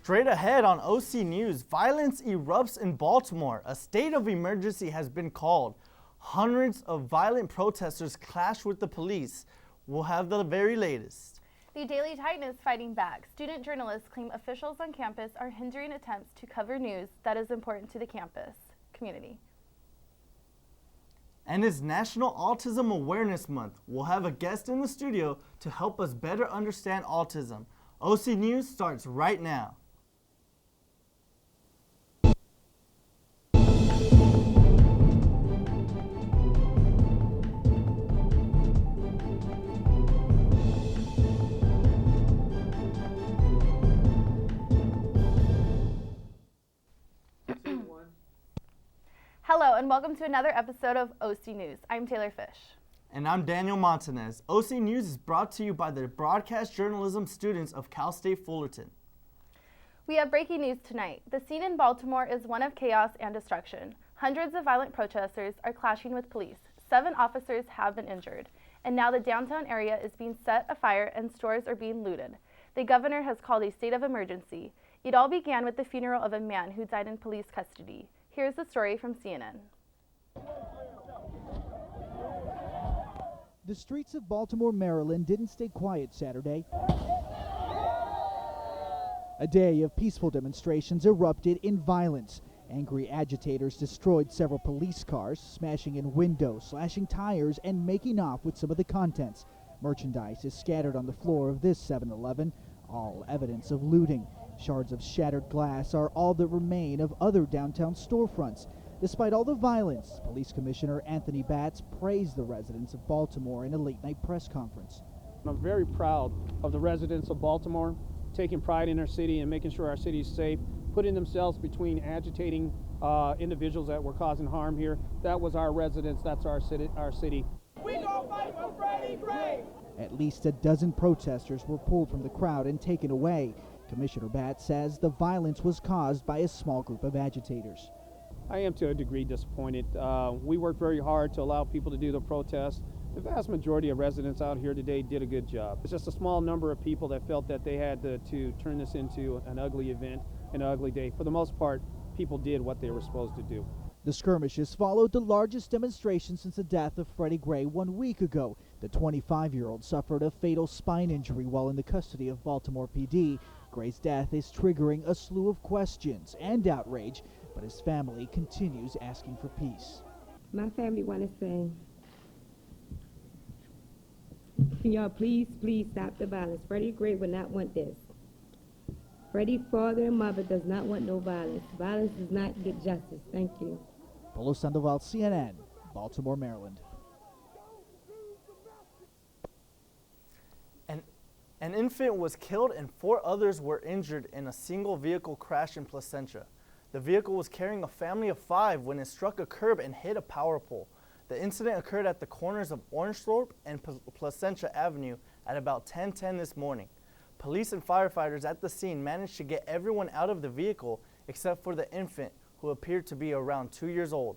Straight ahead on OC News, violence erupts in Baltimore. A state of emergency has been called. Hundreds of violent protesters clash with the police. We'll have the very latest. The Daily Titan is fighting back. Student journalists claim officials on campus are hindering attempts to cover news that is important to the campus community. And it's National Autism Awareness Month. We'll have a guest in the studio to help us better understand autism. OC News starts right now. Hello and welcome to another episode of OC News. I'm Taylor Fish. And I'm Daniel Montanez. OC News is brought to you by the broadcast journalism students of Cal State Fullerton. We have breaking news tonight. The scene in Baltimore is one of chaos and destruction. Hundreds of violent protesters are clashing with police. 7 officers have been injured. And now the downtown area is being set afire and stores are being looted. The governor has called a state of emergency. It all began with the funeral of a man who died in police custody. Here's the story from CNN. The streets of Baltimore, Maryland didn't stay quiet Saturday. A day of peaceful demonstrations erupted in violence. Angry agitators destroyed several police cars, smashing in windows, slashing tires, and making off with some of the contents. Merchandise is scattered on the floor of this 7-Eleven, all evidence of looting. Shards of shattered glass are all that remain of other downtown storefronts. Despite all the violence, Police Commissioner Anthony Batts praised the residents of Baltimore in a late-night press conference. I'm very proud of the residents of Baltimore, taking pride in our city and making sure our city is safe, putting themselves between agitating individuals that were causing harm here. That was our residents, that's our city. We gonna fight for Freddie Gray! At least a dozen protesters were pulled from the crowd and taken away. Commissioner Batts says the violence was caused by a small group of agitators. I am to a degree disappointed. We worked very hard to allow people to do the protest. The vast majority of residents out here today did a good job. It's just a small number of people that felt that they had to turn this into an ugly event, an ugly day. For the most part, people did what they were supposed to do. The skirmishes followed the largest demonstration since the death of Freddie Gray 1 week ago. The 25-year-old suffered a fatal spine injury while in the custody of Baltimore PD. Gray's death is triggering a slew of questions and outrage, but his family continues asking for peace. My family want to say, can y'all please stop the violence? Freddie Gray would not want this. Freddie's father and mother does not want no violence. Violence does not get justice. Thank you. Polo Sandoval, CNN, Baltimore, Maryland. An infant was killed and 4 others were injured in a single vehicle crash in Placentia. The vehicle was carrying a family of 5 when it struck a curb and hit a power pole. The incident occurred at the corners of Orangethorpe and Placentia Avenue at about 10:10 this morning. Police and firefighters at the scene managed to get everyone out of the vehicle except for the infant, who appeared to be around 2 years old.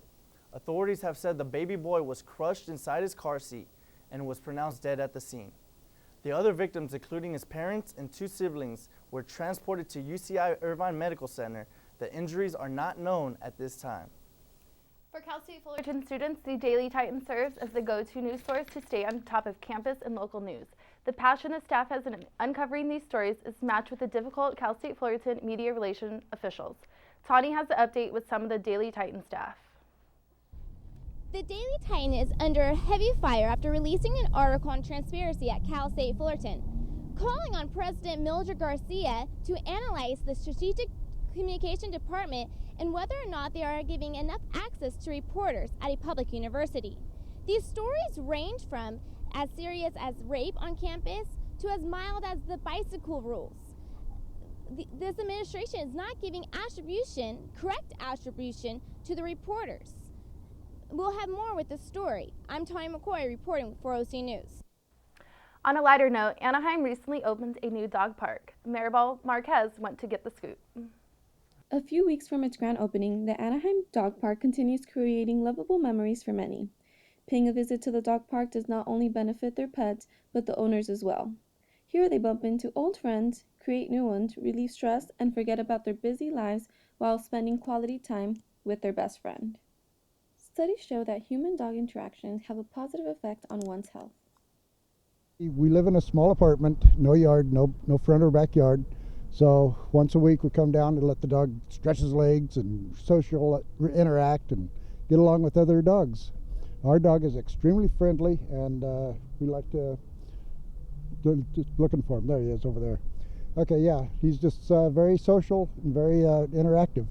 Authorities have said the baby boy was crushed inside his car seat and was pronounced dead at the scene. The other victims, including his parents and 2 siblings, were transported to UCI Irvine Medical Center. The injuries are not known at this time. For Cal State Fullerton students, the Daily Titan serves as the go-to news source to stay on top of campus and local news. The passion the staff has in uncovering these stories is matched with the difficult Cal State Fullerton media relation officials. Tawny has the update with some of the Daily Titan staff. The Daily Titan is under heavy fire after releasing an article on transparency at Cal State Fullerton, calling on President Mildred Garcia to analyze the Strategic Communication Department and whether or not they are giving enough access to reporters at a public university. These stories range from as serious as rape on campus to as mild as the bicycle rules. This administration is not giving correct attribution to the reporters. We'll have more with this story. I'm Tony McCoy reporting for OC News. On a lighter note, Anaheim recently opened a new dog park. Maribel Marquez went to get the scoop. A few weeks from its grand opening, the Anaheim Dog Park continues creating lovable memories for many. Paying a visit to the dog park does not only benefit their pets, but the owners as well. Here they bump into old friends, create new ones, relieve stress, and forget about their busy lives while spending quality time with their best friend. Studies show that human-dog interactions have a positive effect on one's health. We live in a small apartment, no yard, no front or backyard. So once a week we come down to let the dog stretch his legs and social interact and get along with other dogs. Our dog is extremely friendly, and we like to just looking for him. There he is over there. Okay, yeah, he's just very social and very interactive.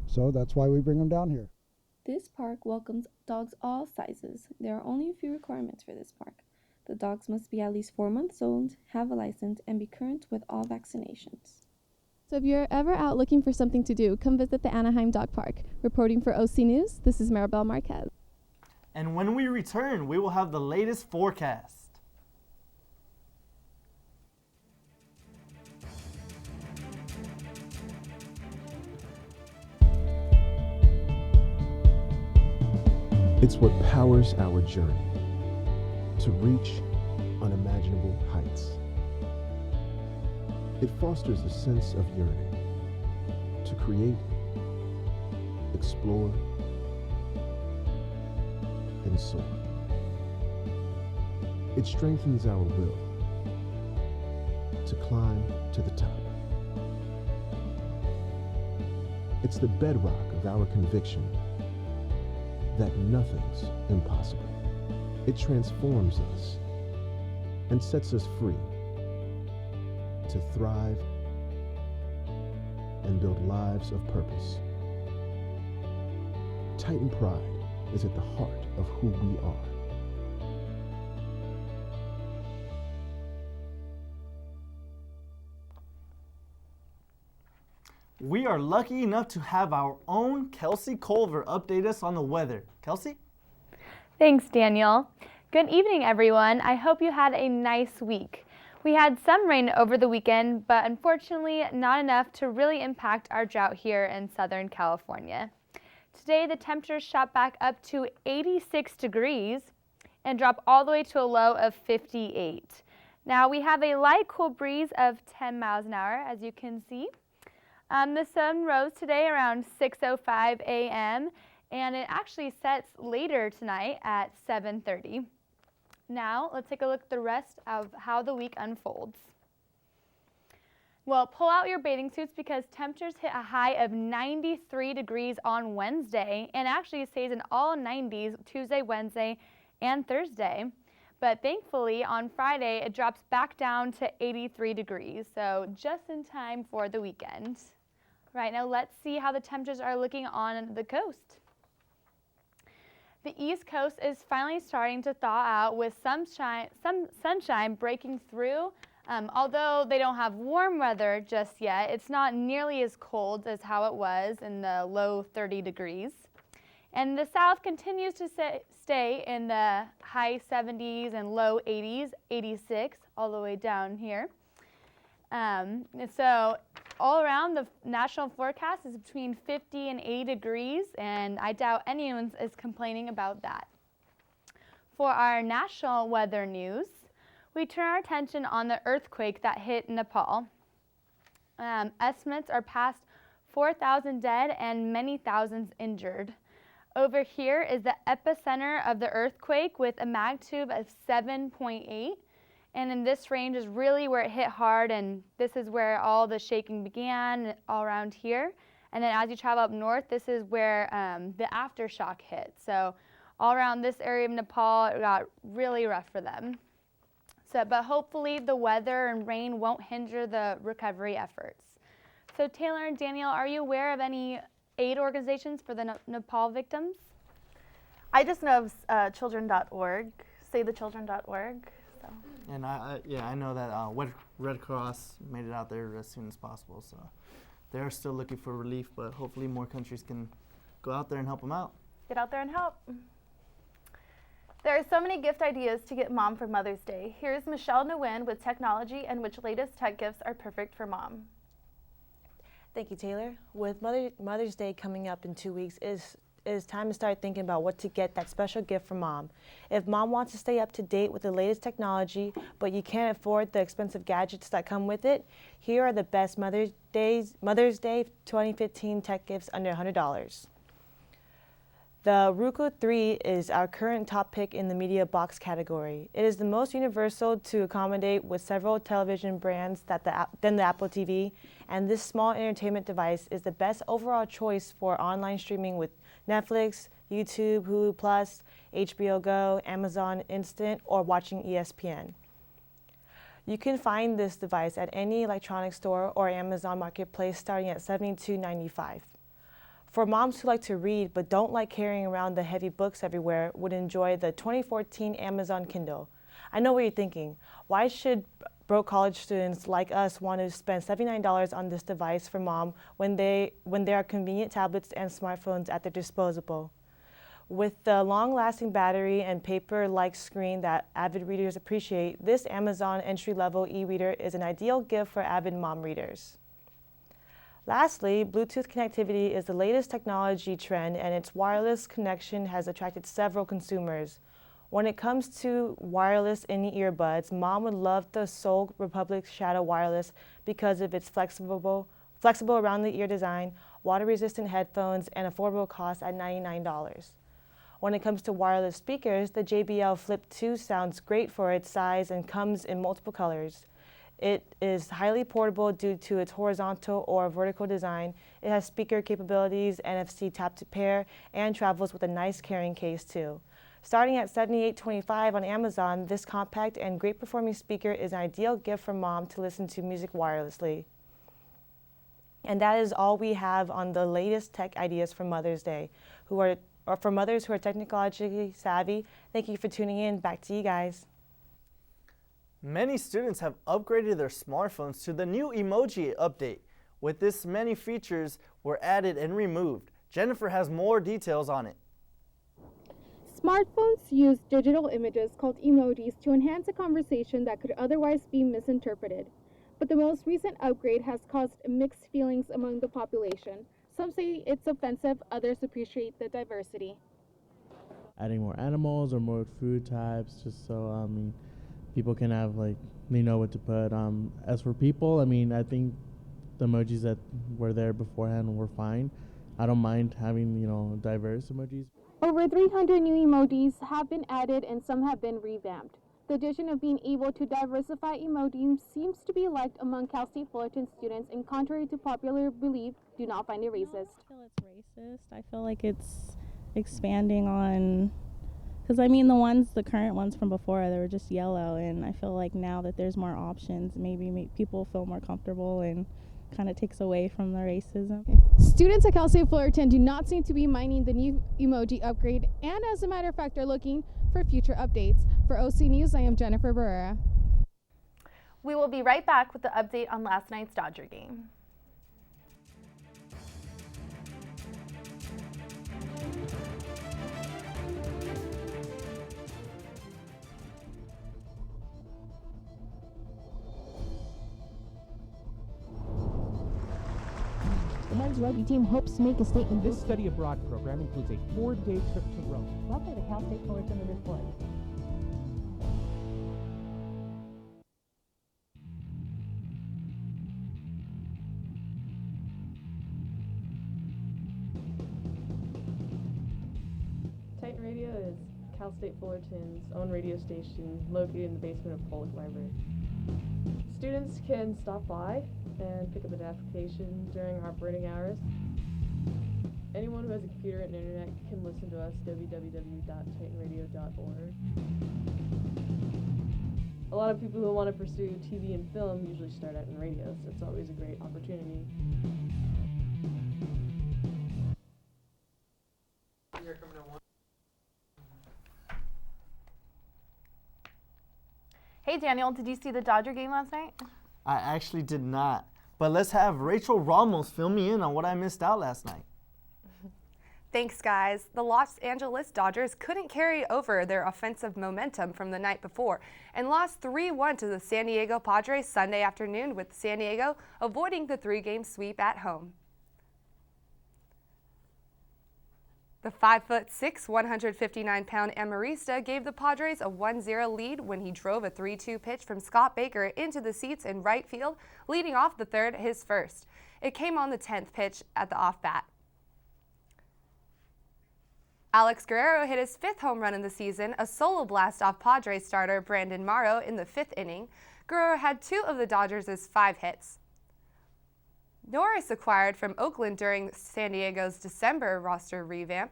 So that's why we bring him down here. This park welcomes dogs all sizes. There are only a few requirements for this park. The dogs must be at least 4 months old, have a license, and be current with all vaccinations. So if you're ever out looking for something to do, come visit the Anaheim Dog Park. Reporting for OC News, this is Maribel Marquez. And when we return, we will have the latest forecast. It's what powers our journey to reach unimaginable heights. It fosters a sense of yearning to create, explore, and soar. It strengthens our will to climb to the top. It's the bedrock of our conviction that nothing's impossible. It transforms us and sets us free to thrive and build lives of purpose. Titan Pride is at the heart of who we are. We are lucky enough to have our own Kelsey Culver update us on the weather. Kelsey? Thanks, Daniel. Good evening, everyone. I hope you had a nice week. We had some rain over the weekend, but unfortunately not enough to really impact our drought here in Southern California. Today, the temperature shot back up to 86 degrees and dropped all the way to a low of 58. Now, we have a light cool breeze of 10 miles an hour, as you can see. The sun rose today around 6:05 a.m. and it actually sets later tonight at 7:30. Now, let's take a look at the rest of how the week unfolds. Well, pull out your bathing suits because temperatures hit a high of 93 degrees on Wednesday and actually stays in all 90s Tuesday, Wednesday, and Thursday. But thankfully, on Friday, it drops back down to 83 degrees, so just in time for the weekend. Right, now let's see how the temperatures are looking on the coast. The East Coast is finally starting to thaw out with some sunshine breaking through. Although they don't have warm weather just yet, it's not nearly as cold as how it was in the low 30 degrees. And the South continues to stay in the high 70s and low 80s, 86, all the way down here. So all around, the national forecast is between 50 and 80 degrees, and I doubt anyone is complaining about that. For our national weather news, we turn our attention on the earthquake that hit Nepal. Estimates are past 4,000 dead and many thousands injured. Over here is the epicenter of the earthquake with a magnitude of 7.8. And in this range is really where it hit hard, and this is where all the shaking began, all around here. And then as you travel up north, this is where the aftershock hit. So all around this area of Nepal, it got really rough for them. But hopefully the weather and rain won't hinder the recovery efforts. So Taylor and Daniel, are you aware of any aid organizations for the Nepal victims? I just know of children.org, savethechildren.org. So. And I know that Red Cross made it out there as soon as possible. So they're still looking for relief, but hopefully more countries can go out there and help them out. Get out there and help. There are so many gift ideas to get mom for Mother's Day. Here's Michelle Nguyen with technology and which latest tech gifts are perfect for mom. Thank you, Taylor. With Mother's Day coming up in 2 weeks, it's it is time to start thinking about what to get that special gift for mom. If mom wants to stay up to date with the latest technology, but you can't afford the expensive gadgets that come with it, here are the best Mother's Day 2015 tech gifts under $100. The Roku 3 is our current top pick in the media box category. It is the most universal to accommodate with several television brands than the Apple TV, and this small entertainment device is the best overall choice for online streaming with Netflix, YouTube, Hulu Plus, HBO Go, Amazon Instant, or watching ESPN. You can find this device at any electronics store or Amazon Marketplace starting at $72.95. For moms who like to read but don't like carrying around the heavy books everywhere, would enjoy the 2014 Amazon Kindle. I know what you're thinking. Why should broke college students like us want to spend $79 on this device for mom when there are convenient tablets and smartphones at their disposal? With the long-lasting battery and paper-like screen that avid readers appreciate, this Amazon entry-level e-reader is an ideal gift for avid mom readers. Lastly, Bluetooth connectivity is the latest technology trend, and its wireless connection has attracted several consumers. When it comes to wireless in-ear buds, mom would love the Soul Republic Shadow Wireless because of its flexible around the ear design, water-resistant headphones, and affordable cost at $99. When it comes to wireless speakers, the JBL Flip 2 sounds great for its size and comes in multiple colors. It is highly portable due to its horizontal or vertical design. It has speaker capabilities, NFC tap to pair, and travels with a nice carrying case too. Starting at $78.25 on Amazon, this compact and great performing speaker is an ideal gift for mom to listen to music wirelessly. And that is all we have on the latest tech ideas for Mother's Day, or for mothers who are technologically savvy. Thank you for tuning in. Back to you guys. Many students have upgraded their smartphones to the new Emoji update. With this, many features were added and removed. Jennifer has more details on it. Smartphones use digital images called emojis to enhance a conversation that could otherwise be misinterpreted. But the most recent upgrade has caused mixed feelings among the population. Some say it's offensive, others appreciate the diversity. Adding more animals or more food types, just so people can have, they know what to put. As for people, I think the emojis that were there beforehand were fine. I don't mind having, diverse emojis. Over 300 new emojis have been added and some have been revamped. The addition of being able to diversify emojis seems to be liked among Cal State Fullerton students, and contrary to popular belief, do not find it racist. I don't feel it's racist. I feel like it's expanding on, because the current ones from before, they were just yellow, and I feel like now that there's more options, maybe make people feel more comfortable and kind of takes away from the racism. Students at Cal State Fullerton do not seem to be minding the new emoji upgrade, and as a matter of fact, are looking for future updates. For OC News, I am Jennifer Barrera. We will be right back with the update on last night's Dodger game. The men's rugby team hopes to make a statement. This study abroad program includes a 4-day trip to Rome. Welcome to Cal State Fullerton Report. Titan Radio is Cal State Fullerton's own radio station located in the basement of Pollock Library. Students can stop by and pick up an application during operating hours. Anyone who has a computer and internet can listen to us www.titanradio.org. A lot of people who want to pursue TV and film usually start out in radio, so it's always a great opportunity. Hey Daniel, did you see the Dodger game last night? I actually did not. But let's have Rachel Ramos fill me in on what I missed out last night. Thanks, guys. The Los Angeles Dodgers couldn't carry over their offensive momentum from the night before and lost 3-1 to the San Diego Padres Sunday afternoon, with San Diego avoiding the 3-game sweep at home. The 5'6", 159-pound Amarista gave the Padres a 1-0 lead when he drove a 3-2 pitch from Scott Baker into the seats in right field, leading off the third, his first. It came on the 10th pitch at the off-bat. Alex Guerrero hit his 5th home run in the season, a solo blast off Padres starter Brandon Morrow in the 5th inning. Guerrero had 2 of the Dodgers' 5 hits. Norris, acquired from Oakland during San Diego's December roster revamp,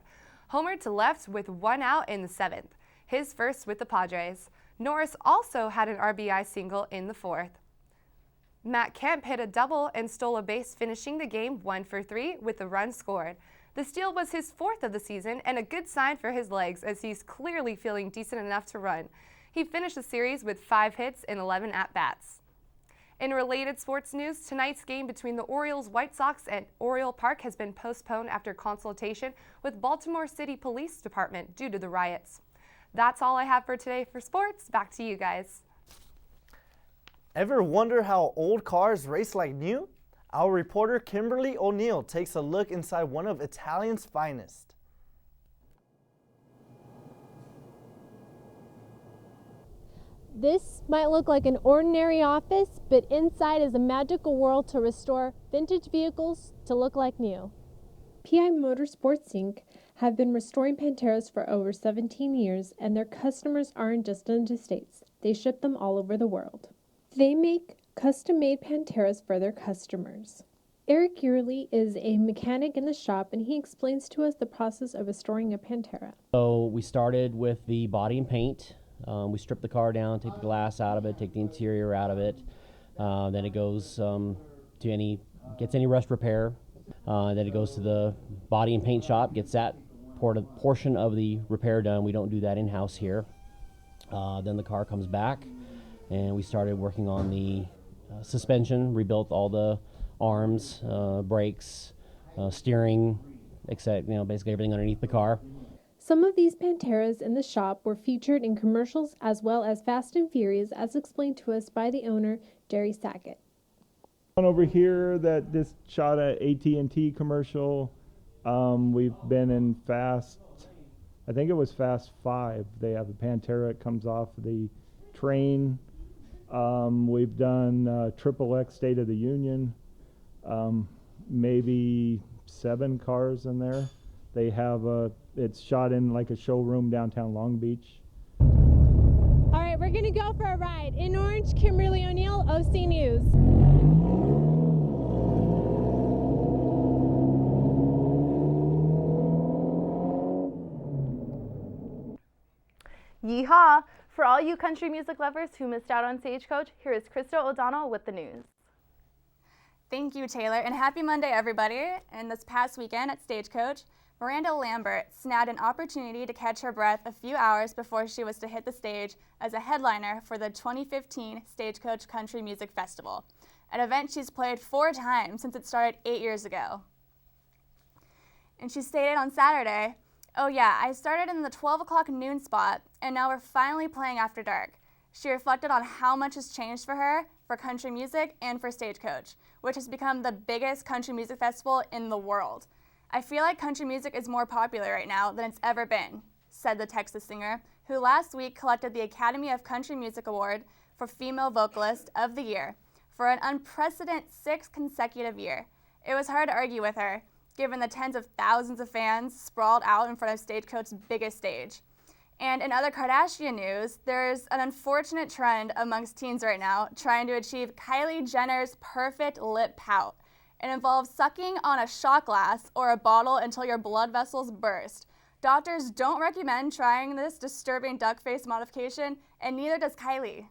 homered to left with 1 out in the 7th, his first with the Padres. Norris also had an RBI single in the 4th. Matt Kemp hit a double and stole a base, finishing the game 1 for 3 with a run scored. The steal was his 4th of the season and a good sign for his legs, as he's clearly feeling decent enough to run. He finished the series with 5 hits and 11 at-bats. In related sports news, tonight's game between the Orioles White Sox at Oriole Park has been postponed after consultation with Baltimore City Police Department due to the riots. That's all I have for today for sports. Back to you guys. Ever wonder how old cars race like new? Our reporter Kimberly O'Neill takes a look inside one of Italian's finest. This might look like an ordinary office, but inside is a magical world to restore vintage vehicles to look like new. PI Motorsports Inc. have been restoring Panteras for over 17 years, and their customers aren't just in the States. They ship them all over the world. They make custom-made Panteras for their customers. Eric Yearley is a mechanic in the shop, and he explains to us the process of restoring a Pantera. So we started with the body and paint. We strip the car down, take the glass out of it, take the interior out of it. Then it goes gets any rust repair. Then it goes to the body and paint shop, gets that portion of the repair done. We don't do that in-house here. Then the car comes back, and we started working on the suspension, rebuilt all the arms, brakes, steering, except basically everything underneath the car. Some of these Panteras in the shop were featured in commercials as well as Fast and Furious, as explained to us by the owner, Jerry Sackett. Over here that just shot a AT&T commercial. We've been in Fast, I think it was Fast 5. They have a Pantera, it comes off the train. We've done XXX State of the Union, maybe 7 cars in there. They have it's shot in like a showroom downtown Long Beach. All right, we're gonna go for a ride. In orange, Kimberly O'Neill, OC News. Yeehaw! For all you country music lovers who missed out on Stagecoach, here is Krista O'Donnell with the news. Thank you, Taylor, and happy Monday, everybody. And this past weekend at Stagecoach, Miranda Lambert snagged an opportunity to catch her breath a few hours before she was to hit the stage as a headliner for the 2015 Stagecoach Country Music Festival, an event she's played 4 times since it started 8 years ago. And she stated on Saturday, "Oh yeah, I started in the 12 o'clock noon spot, and now we're finally playing after dark." She reflected on how much has changed for her, for country music, and for Stagecoach, which has become the biggest country music festival in the world. "I feel like country music is more popular right now than it's ever been," said the Texas singer, who last week collected the Academy of Country Music Award for Female Vocalist of the Year for an unprecedented 6th consecutive year. It was hard to argue with her, given the tens of thousands of fans sprawled out in front of Stagecoach's biggest stage. And in other Kardashian news, there's an unfortunate trend amongst teens right now trying to achieve Kylie Jenner's perfect lip pout. It involves sucking on a shot glass or a bottle until your blood vessels burst. Doctors don't recommend trying this disturbing duck face modification, and neither does Kylie.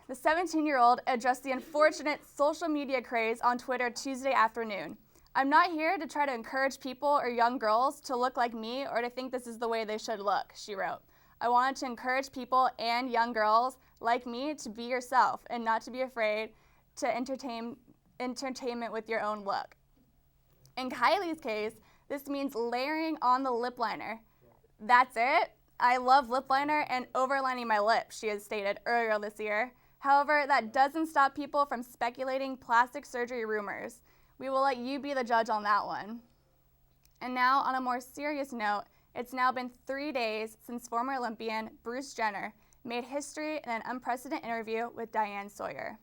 The 17-year-old addressed the unfortunate social media craze on Twitter Tuesday afternoon. "I'm not here to try to encourage people or young girls to look like me or to think this is the way they should look," she wrote. "I wanted to encourage people and young girls like me to be yourself and not to be afraid to entertainment with your own look." In Kylie's case, this means layering on the lip liner. "That's it? I love lip liner and overlining my lips," she had stated earlier this year. However, that doesn't stop people from speculating plastic surgery rumors. We will let you be the judge on that one. And now, on a more serious note, it's now been 3 days since former Olympian Bruce Jenner made history in an unprecedented interview with Diane Sawyer.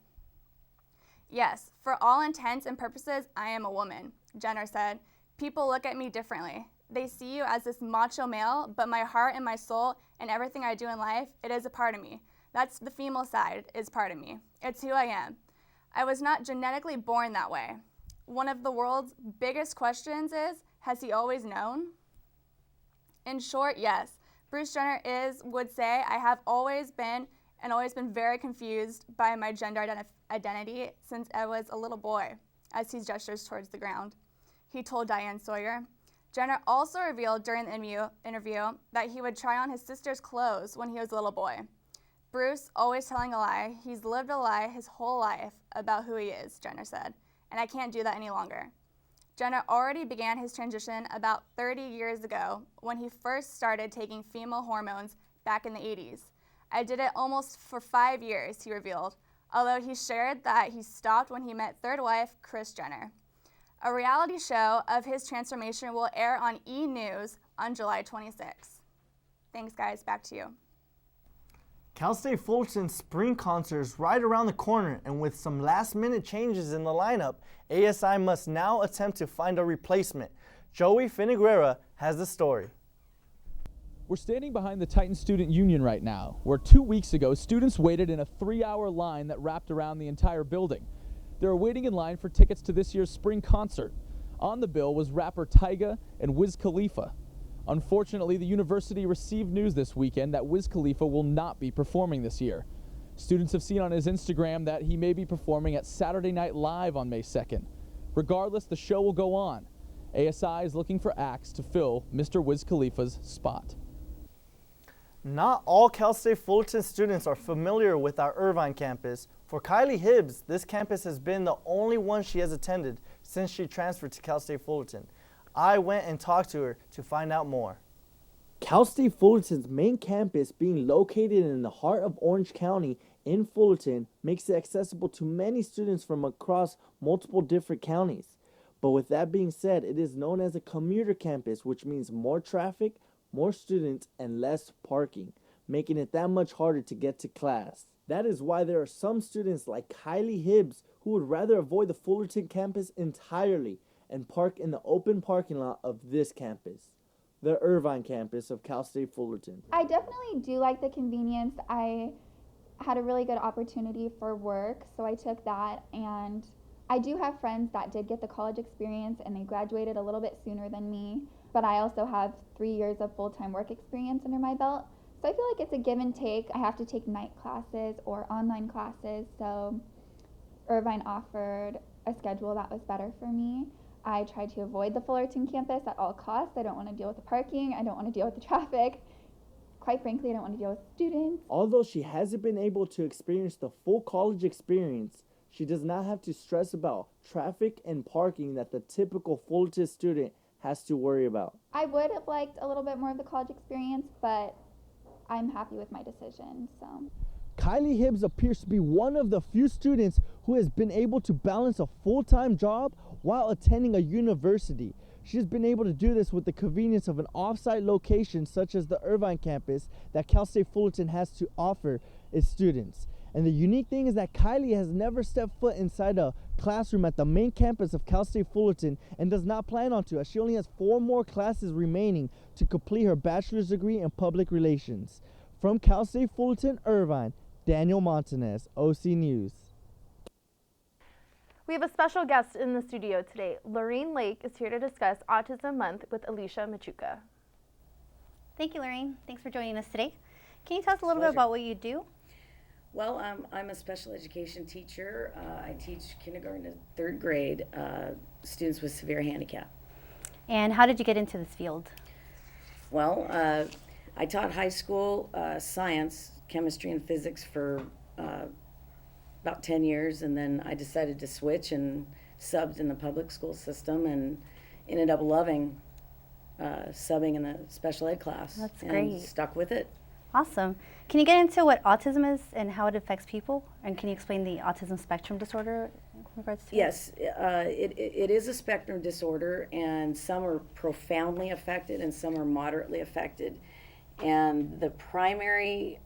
"Yes, for all intents and purposes, I am a woman," Jenner said. "People look at me differently. They see you as this macho male, but my heart and my soul and everything I do in life, it is a part of me. That's the female side, is part of me. It's who I am. I was not genetically born that way. One of the world's biggest questions is, has he always known?" In short, yes. Bruce Jenner would say, "I have always been very confused by my gender identity since I was a little boy," as he gestures towards the ground. He told Diane Sawyer. Jenner also revealed during the interview that he would try on his sister's clothes when he was a little boy. "Bruce, always telling a lie. He's lived a lie his whole life about who he is," Jenner said, "and I can't do that any longer." Jenner already began his transition about 30 years ago when he first started taking female hormones back in the 80s. "I did it almost for 5 years, he revealed, although he shared that he stopped when he met third wife Kris Jenner. A reality show of his transformation will air on E! News on July 26. Thanks, guys. Back to you. Cal State Fullerton's spring concert is right around the corner, and with some last-minute changes in the lineup, ASI must now attempt to find a replacement. Joey Finiguera has the story. We're standing behind the Titan Student Union right now, where 2 weeks ago, students waited in a 3-hour line that wrapped around the entire building. They were waiting in line for tickets to this year's spring concert. On the bill was rapper Tyga and Wiz Khalifa. Unfortunately, the university received news this weekend that Wiz Khalifa will not be performing this year. Students have seen on his Instagram that he may be performing at Saturday Night Live on May 2nd. Regardless, the show will go on. ASI is looking for acts to fill Mr. Wiz Khalifa's spot. Not all Cal State Fullerton students are familiar with our Irvine campus. For Kylie Hibbs, this campus has been the only one she has attended since she transferred to Cal State Fullerton. I went and talked to her to find out more. Cal State Fullerton's main campus, being located in the heart of Orange County in Fullerton, makes it accessible to many students from across multiple different counties. But with that being said, it is known as a commuter campus, which means more traffic, more students, and less parking, making it that much harder to get to class. That is why there are some students like Kylie Hibbs who would rather avoid the Fullerton campus entirely and park in the open parking lot of this campus, the Irvine campus of Cal State Fullerton. I definitely do like the convenience. I had a really good opportunity for work, so I took that, and I do have friends that did get the college experience and they graduated a little bit sooner than me, but I also have 3 years of full-time work experience under my belt. So I feel like it's a give and take. I have to take night classes or online classes, so Irvine offered a schedule that was better for me. I tried to avoid the Fullerton campus at all costs. I don't want to deal with the parking. I don't want to deal with the traffic. Quite frankly, I don't want to deal with students. Although she hasn't been able to experience the full college experience, she does not have to stress about traffic and parking that the typical Fullerton student has to worry about. I would have liked a little bit more of the college experience, but I'm happy with my decision, so. Kylie Hibbs appears to be one of the few students who has been able to balance a full-time job while attending a university. She has been able to do this with the convenience of an off-site location such as the Irvine campus that Cal State Fullerton has to offer its students. And the unique thing is that Kylie has never stepped foot inside a classroom at the main campus of Cal State Fullerton and does not plan on to, as she only has 4 more classes remaining to complete her bachelor's degree in public relations. From Cal State Fullerton, Irvine, Daniel Montanez, OC News. We have a special guest in the studio today. Lorraine Lake is here to discuss Autism Month with Alicia Machuca. Thank you, Lorraine. Thanks for joining us today. Can you tell us a little bit about what you do? Well, I'm a special education teacher. I teach kindergarten to 3rd grade students with severe handicap. And how did you get into this field? Well, I taught high school science, chemistry, and physics for about 10 years, and then I decided to switch and subbed in the public school system and ended up loving subbing in the special ed class. That's and great. Stuck with it. Awesome. Can you get into what autism is and how it affects people? And can you explain the autism spectrum disorder? regards to Yes, it is a spectrum disorder, and some are profoundly affected and some are moderately affected. And the primary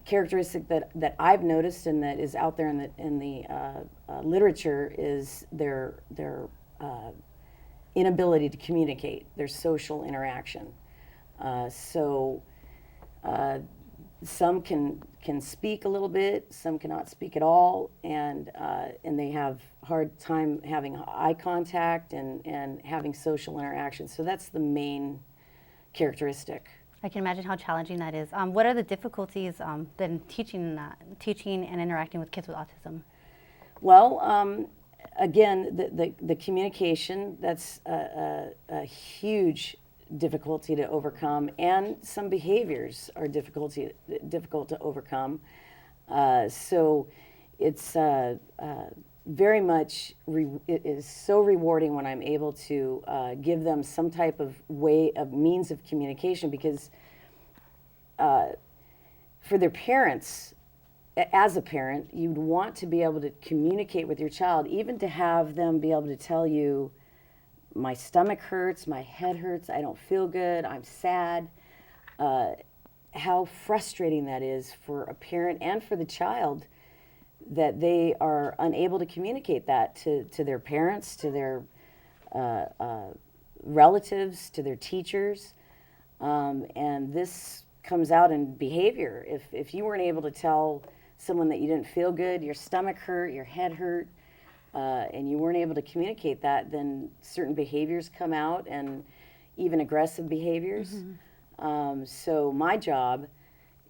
characteristic that I've noticed and that is out there in the literature is their inability to communicate, their social interaction. Some can speak a little bit, some cannot speak at all, and they have hard time having eye contact and having social interaction. So that's the main characteristic. I can imagine how challenging that is. What are the difficulties then teaching and interacting with kids with autism? Well, again, the communication, that's a huge difficulty to overcome, and some behaviors are difficult to overcome. So it's very much, it is so rewarding when I'm able to give them some type of means of communication, because for their parents, as a parent, you'd want to be able to communicate with your child, even to have them be able to tell you, my stomach hurts, my head hurts, I don't feel good, I'm sad. How frustrating that is for a parent and for the child, that they are unable to communicate that to their parents, to their relatives, to their teachers. And this comes out in behavior. If you weren't able to tell someone that you didn't feel good, your stomach hurt, your head hurt, and you weren't able to communicate that, then certain behaviors come out, and even aggressive behaviors. So my job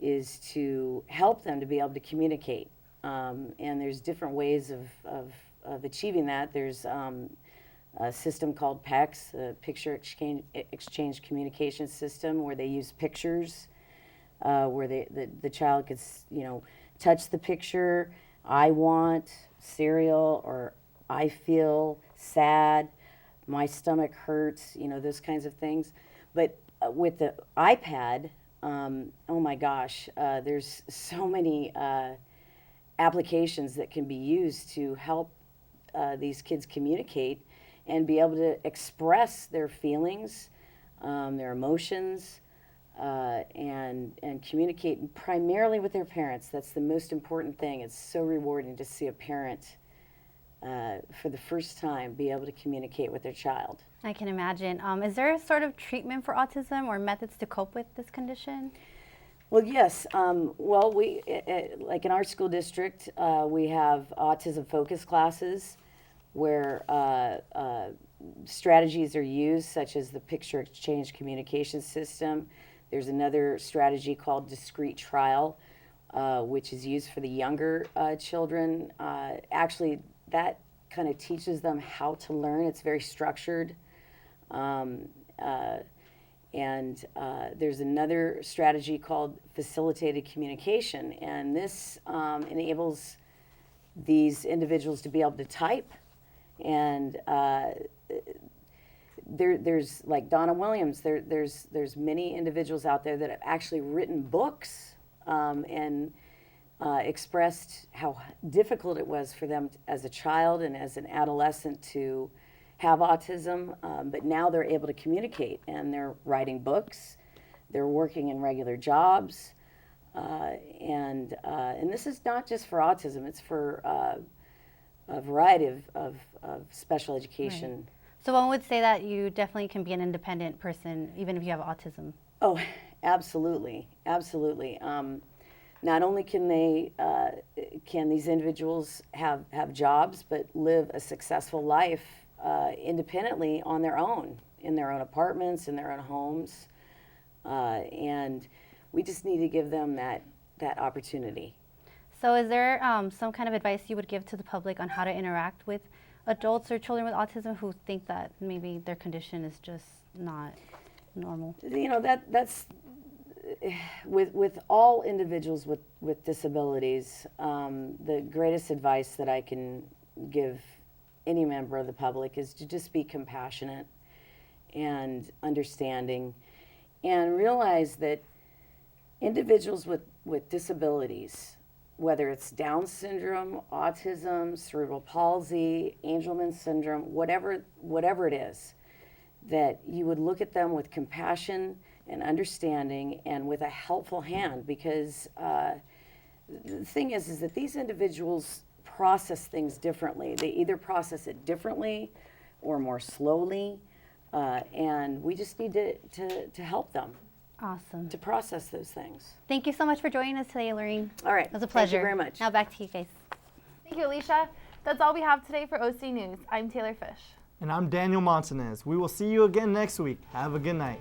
is to help them to be able to communicate. And there's different ways of achieving that. There's a system called PECS, the Picture Exchange Communication System, where they use pictures, where the child could, touch the picture, I want cereal, or I feel sad, my stomach hurts, those kinds of things. But with the iPad, oh my gosh, there's so many applications that can be used to help these kids communicate and be able to express their feelings, their emotions, and communicate primarily with their parents. That's the most important thing. It's so rewarding to see a parent for the first time be able to communicate with their child. I can imagine. Is there a sort of treatment for autism or methods to cope with this condition? Well, yes. Well, we, like in our school district, we have autism focus classes where strategies are used, such as the Picture Exchange Communication System. There's another strategy called discrete trial, which is used for the younger children. Actually, that kind of teaches them how to learn. It's very structured. And there's another strategy called facilitated communication, and this enables these individuals to be able to type. And there's like Donna Williams. There's many individuals out there that have actually written books and expressed how difficult it was for them as a child and as an adolescent to have autism, but now they're able to communicate, and they're writing books, they're working in regular jobs, and this is not just for autism, it's for a variety of special education. Right. So one would say that you definitely can be an independent person even if you have autism. Oh, absolutely, absolutely. Not only can these individuals have jobs, but live a successful life independently on their own, in their own apartments, in their own homes, and we just need to give them that opportunity. So is there some kind of advice you would give to the public on how to interact with adults or children with autism who think that maybe their condition is just not normal? That's with all individuals with disabilities, the greatest advice that I can give any member of the public is to just be compassionate and understanding, and realize that individuals with disabilities whether it's Down syndrome, autism, cerebral palsy, Angelman syndrome, whatever it is, that you would look at them with compassion and understanding and with a helpful hand, because the thing is that these individuals process things differently. They either process it differently or more slowly, and we just need to help them. Awesome. To process those things. Thank you so much for joining us today, Lorraine. All right. It was a pleasure. Thank you very much. Now back to you guys. Thank you, Alicia. That's all we have today for OC News. I'm Taylor Fish. And I'm Daniel Montanez. We will see you again next week. Have a good night.